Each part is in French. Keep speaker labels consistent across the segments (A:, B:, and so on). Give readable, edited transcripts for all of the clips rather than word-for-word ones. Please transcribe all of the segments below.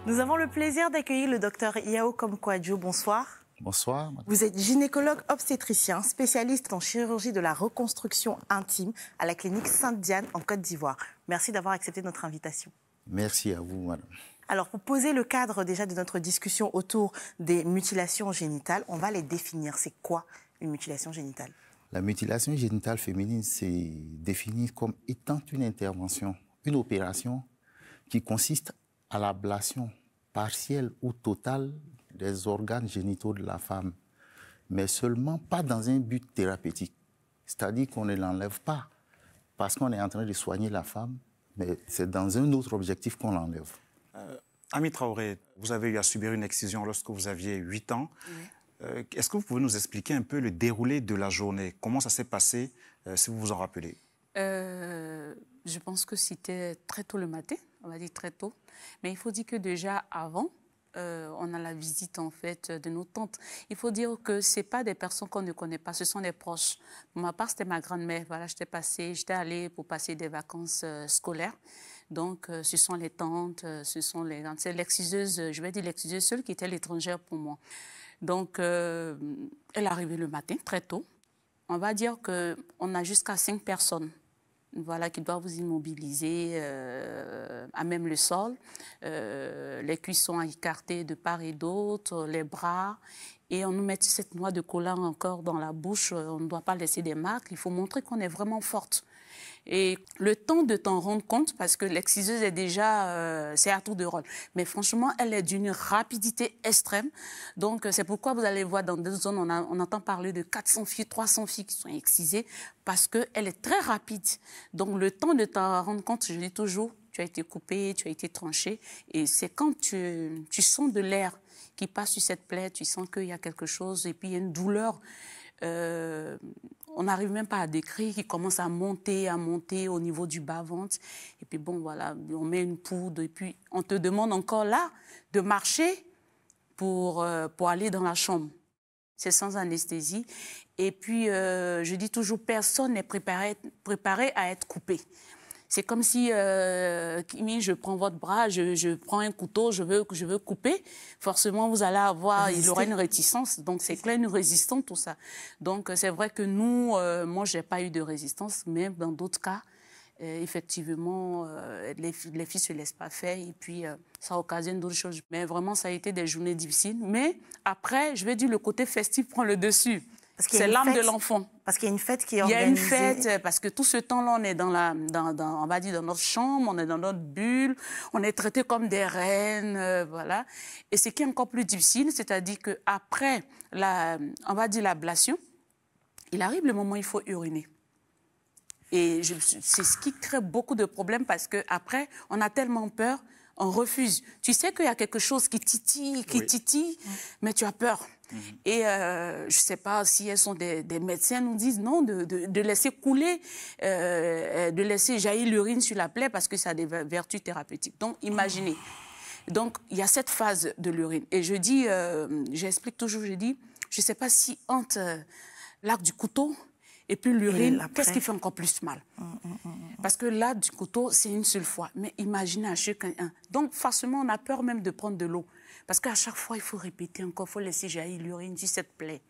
A: Nous avons le plaisir d'accueillir le docteur Yao Komkwadjo. Bonsoir.
B: Bonsoir. Madame.
A: Vous êtes gynécologue obstétricien, spécialiste en chirurgie de la reconstruction intime à la clinique Sainte-Diane en Côte d'Ivoire. Merci d'avoir accepté notre invitation.
B: Merci à vous, madame.
A: Alors, pour poser le cadre déjà de notre discussion autour des mutilations génitales, on va les définir. C'est quoi une mutilation génitale?
B: La mutilation génitale féminine, c'est défini comme étant une intervention, une opération qui consiste à l'ablation partielle ou totale des organes génitaux de la femme, mais seulement pas dans un but thérapeutique. C'est-à-dire qu'on ne l'enlève pas parce qu'on est en train de soigner la femme, mais c'est dans un autre objectif qu'on l'enlève.
C: Ami Traoré, vous avez eu à subir une excision lorsque vous aviez 8 ans. Oui. Est-ce que vous pouvez nous expliquer un peu le déroulé de la journée? Comment ça s'est passé, si vous vous en rappelez?
D: Je pense que c'était très tôt le matin, on va dire très tôt. Mais il faut dire que déjà avant, on a la visite en fait de nos tantes. Il faut dire que ce pas des personnes qu'on ne connaît pas, ce sont des proches. Pour ma part, c'était ma grand-mère. Voilà, j'étais allée pour passer des vacances scolaires. Donc, ce sont les tantes, ce sont les... C'est l'exciseuse, je vais dire l'exciseuse seule qui était l'étrangère pour moi. Donc, elle est arrivée le matin, très tôt. On va dire qu'on a jusqu'à 5 personnes. Voilà, qui doivent vous immobiliser à même le sol. Les cuisses sont écartées de part et d'autre, les bras. Et on nous met cette noix de collant encore dans la bouche. On ne doit pas laisser des marques. Il faut montrer qu'on est vraiment forte. Et le temps de t'en rendre compte, parce que l'exciseuse est déjà, c'est à tour de rôle. Mais franchement, elle est d'une rapidité extrême. Donc, c'est pourquoi vous allez voir dans d'autres zones, on entend parler de 400 filles, 300 filles qui sont excisées, parce qu'elle est très rapide. Donc, le temps de t'en rendre compte, je dis toujours, tu as été coupé, tu as été tranché. Et c'est quand tu sens de l'air qui passe sur cette plaie, tu sens qu'il y a quelque chose, et puis il y a une douleur. On n'arrive même pas à décrire, qui commence à monter au niveau du bas-ventre. Et puis bon, voilà, on met une poudre et puis on te demande encore là de marcher pour aller dans la chambre. C'est sans anesthésie. Et puis, je dis toujours, personne n'est préparé à être coupé. C'est comme si, Kimi, je prends votre bras, je prends un couteau, je veux couper. Forcément, vous allez avoir, il y aura une réticence. Donc, c'est clair, une résistance, tout ça. Donc, c'est vrai que nous, moi, je n'ai pas eu de résistance, mais dans d'autres cas, effectivement, les filles ne se laissent pas faire et puis ça occasionne d'autres choses. Mais vraiment, ça a été des journées difficiles. Mais après, je vais dire, le côté festif prend le dessus. C'est l'âme de l'enfant.
A: Parce qu'il y a une fête qui est organisée.
D: Il y a une fête, parce que tout ce temps-là, on est on va dire dans notre chambre, on est dans notre bulle, on est traité comme des reines, voilà. Et ce qui est encore plus difficile, c'est-à-dire qu'après, on va dire l'ablation, il arrive le moment où il faut uriner. Et c'est ce qui crée beaucoup de problèmes parce qu'après, on a tellement peur, on refuse. Tu sais qu'il y a quelque chose qui titille, mais tu as peur. Et je ne sais pas si elles sont des médecins, nous disent non, de laisser couler, de laisser jaillir l'urine sur la plaie parce que ça a des vertus thérapeutiques. Donc, imaginez. Donc, il y a cette phase de l'urine. Et je dis, j'explique toujours, je dis, je ne sais pas si entre l'arc du couteau et puis l'urine, qu'est-ce qui fait encore plus mal? Parce que là, du couteau, c'est une seule fois. Mais imaginez à chacun un. Donc, forcément, on a peur même de prendre de l'eau. Parce qu'à chaque fois, il faut répéter encore, il faut laisser jaillir l'urine sur cette plaie.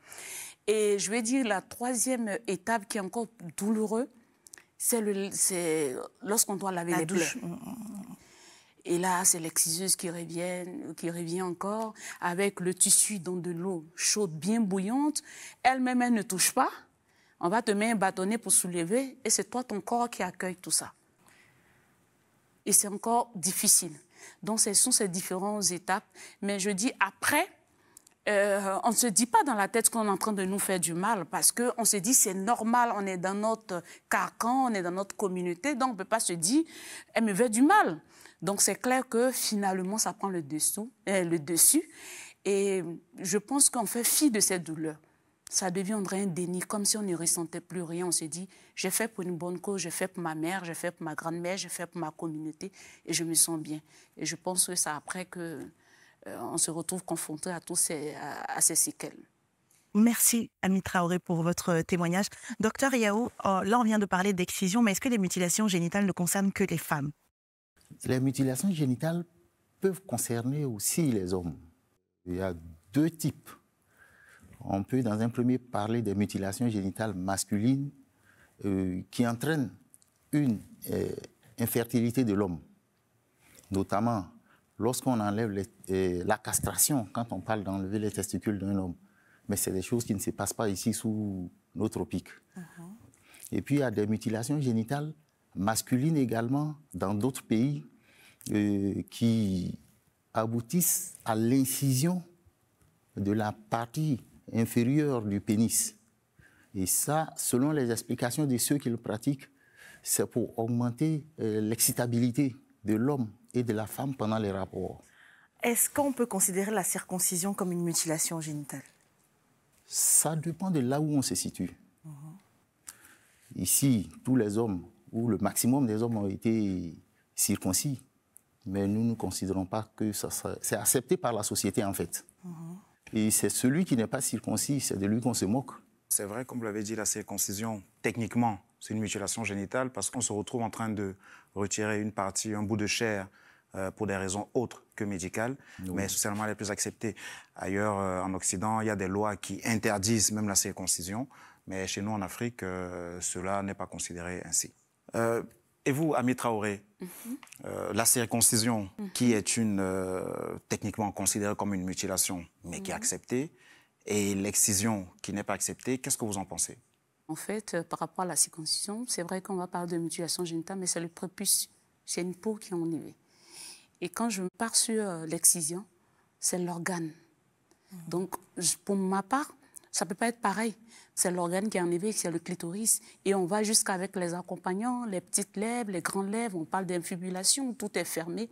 D: Et je vais dire, la troisième étape qui est encore douloureuse, c'est lorsqu'on doit laver les douches. Et là, c'est l'exciseuse qui revient encore, avec le tissu dans de l'eau chaude, bien bouillante. Elle-même, elle ne touche pas. On va te mettre un bâtonnet pour soulever et c'est toi, ton corps, qui accueille tout ça. Et c'est encore difficile. Donc, ce sont ces différentes étapes. Mais je dis, après, on ne se dit pas dans la tête qu'on est en train de nous faire du mal parce qu'on se dit, c'est normal, on est dans notre carcan, on est dans notre communauté, donc on ne peut pas se dire, elle me fait du mal. Donc, c'est clair que finalement, ça prend le dessus. Et je pense qu'on fait fi de cette douleur. Ça deviendrait un déni, comme si on ne ressentait plus rien. On se dit, j'ai fait pour une bonne cause, j'ai fait pour ma mère, j'ai fait pour ma grand-mère, j'ai fait pour ma communauté, et je me sens bien. Et je pense que c'est après qu'on se retrouve confronté à ces séquelles.
A: Merci, Ami Traoré, pour votre témoignage. Docteur Yao, là, on vient de parler d'excision, mais est-ce que les mutilations génitales ne concernent que les femmes?
B: Les mutilations génitales peuvent concerner aussi les hommes. Il y a deux types. On peut, dans un premier, parler des mutilations génitales masculines qui entraînent une infertilité de l'homme, notamment lorsqu'on enlève la castration, quand on parle d'enlever les testicules d'un homme. Mais c'est des choses qui ne se passent pas ici sous nos tropiques. Et puis, il y a des mutilations génitales masculines également dans d'autres pays qui aboutissent à l'incision de la partie inférieure du pénis. Et ça, selon les explications de ceux qui le pratiquent, c'est pour augmenter l'excitabilité de l'homme et de la femme pendant les rapports.
A: Est-ce qu'on peut considérer la circoncision comme une mutilation génitale?
B: Ça dépend de là où on se situe. Ici, tous les hommes, ou le maximum des hommes ont été circoncis, mais nous ne considérons pas que c'est accepté par la société en fait. Et c'est celui qui n'est pas circoncis, c'est de lui qu'on se moque.
C: C'est vrai, comme vous l'avez dit, la circoncision, techniquement, c'est une mutilation génitale parce qu'on se retrouve en train de retirer une partie, un bout de chair pour des raisons autres que médicales, mais socialement elle est plus acceptée. Ailleurs, en Occident, il y a des lois qui interdisent même la circoncision, mais chez nous, en Afrique, cela n'est pas considéré ainsi. Et vous, Ami Traoré, la circoncision, qui est techniquement considérée comme une mutilation, mais qui est acceptée, et l'excision qui n'est pas acceptée, qu'est-ce que vous en pensez?
D: En fait, par rapport à la circoncision, c'est vrai qu'on va parler de mutilation génitale, mais c'est le prépuce, c'est une peau qui est enlevée. Et quand je pars sur l'excision, c'est l'organe. Donc, pour ma part, ça ne peut pas être pareil. C'est l'organe qui est enlevé, c'est le clitoris. Et on va jusqu'avec les accompagnants, les petites lèvres, les grandes lèvres, on parle d'infibulation, tout est fermé.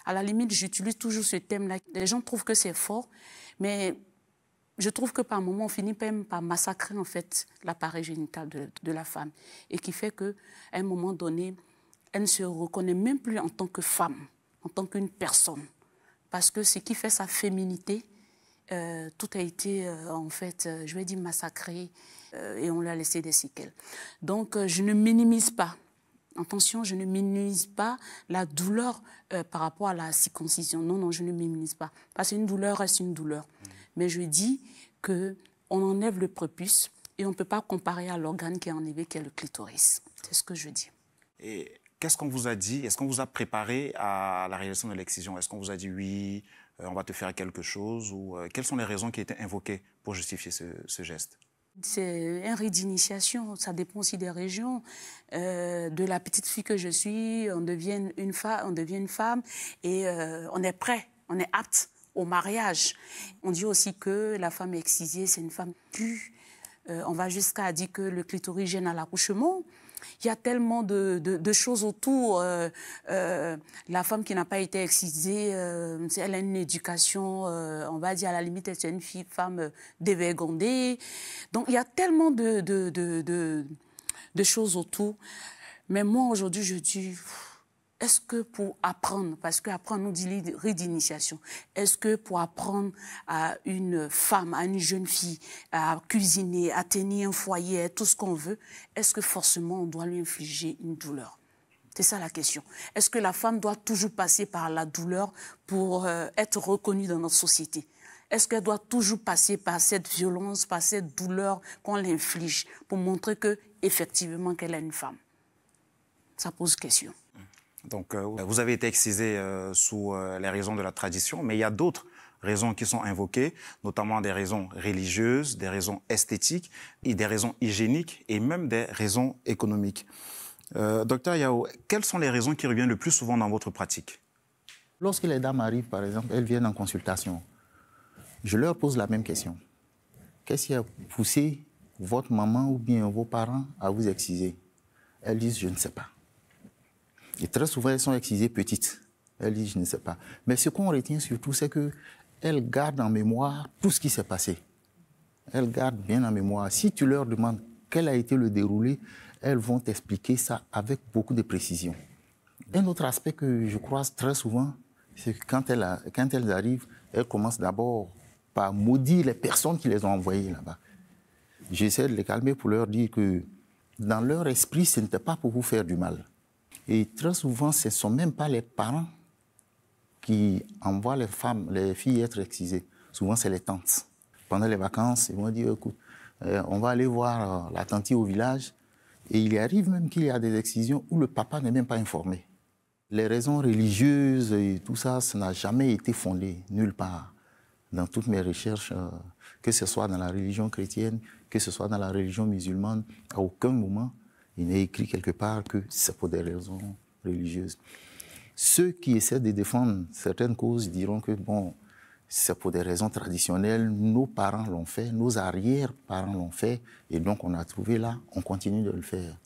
D: À la limite, j'utilise toujours ce thème-là. Les gens trouvent que c'est fort, mais je trouve que par moments, on finit même par massacrer en fait l'appareil génital de la femme. Et qui fait qu'à un moment donné, elle ne se reconnaît même plus en tant que femme, en tant qu'une personne. Parce que ce qui fait sa féminité, tout a été, en fait, je vais dire massacré et on lui a laissé des séquelles. Donc, je ne minimise pas. Attention, je ne minimise pas la douleur par rapport à la circoncision. Non, non, je ne minimise pas. Parce qu'une douleur reste une douleur. Mais je dis qu'on enlève le prépuce et on ne peut pas comparer à l'organe qui est enlevé, qui est le clitoris. C'est ce que je dis.
C: Et qu'est-ce qu'on vous a dit? Est-ce qu'on vous a préparé à la réalisation de l'excision? Est-ce qu'on vous a dit oui, on va te faire quelque chose? Ou quelles sont les raisons qui étaient invoquées pour justifier ce geste?
D: C'est un rite d'initiation, ça dépend aussi des régions. De la petite fille que je suis, on devient une femme et on est prêt, on est apte au mariage. On dit aussi que la femme excisée, c'est une femme pure. On va jusqu'à dire que le clitoris gêne à l'accouchement. Il y a tellement de choses autour. La femme qui n'a pas été excisée, elle a une éducation, on va dire à la limite, elle est une femme dévergondée. Donc il y a tellement de choses autour. Mais moi, aujourd'hui, je dis... Est-ce que pour apprendre, parce qu'après on nous dit rite d'initiation, est-ce que pour apprendre à une femme, à une jeune fille, à cuisiner, à tenir un foyer, tout ce qu'on veut, est-ce que forcément on doit lui infliger une douleur? C'est ça la question. Est-ce que la femme doit toujours passer par la douleur pour être reconnue dans notre société? Est-ce qu'elle doit toujours passer par cette violence, par cette douleur qu'on l'inflige pour montrer qu'effectivement qu'elle est une femme? Ça pose question.
C: Donc, vous avez été excisé sous les raisons de la tradition, mais il y a d'autres raisons qui sont invoquées, notamment des raisons religieuses, des raisons esthétiques, et des raisons hygiéniques et même des raisons économiques. Docteur Yao, quelles sont les raisons qui reviennent le plus souvent dans votre pratique?
B: Lorsque les dames arrivent, par exemple, elles viennent en consultation, je leur pose la même question. Qu'est-ce qui a poussé votre maman ou bien vos parents à vous exciser? Elles disent, je ne sais pas. Et très souvent, elles sont excisées petites. Elles disent, je ne sais pas. Mais ce qu'on retient surtout, c'est qu'elles gardent en mémoire tout ce qui s'est passé. Elles gardent bien en mémoire. Si tu leur demandes quel a été le déroulé, elles vont t'expliquer ça avec beaucoup de précision. Un autre aspect que je croise très souvent, c'est que quand elles arrivent, elles commencent d'abord par maudire les personnes qui les ont envoyées là-bas. J'essaie de les calmer pour leur dire que dans leur esprit, ce n'était pas pour vous faire du mal. Et très souvent, ce ne sont même pas les parents qui envoient les femmes, les filles être excisées, souvent c'est les tantes. Pendant les vacances, ils vont dire, écoute, on va aller voir la tante au village. Et il arrive même qu'il y a des excisions où le papa n'est même pas informé. Les raisons religieuses et tout ça, ça n'a jamais été fondé nulle part. Dans toutes mes recherches, que ce soit dans la religion chrétienne, que ce soit dans la religion musulmane, à aucun moment, il n'est écrit quelque part que c'est pour des raisons religieuses. Ceux qui essaient de défendre certaines causes diront que, bon, c'est pour des raisons traditionnelles, nos parents l'ont fait, nos arrière-parents l'ont fait, et donc on a trouvé là, on continue de le faire.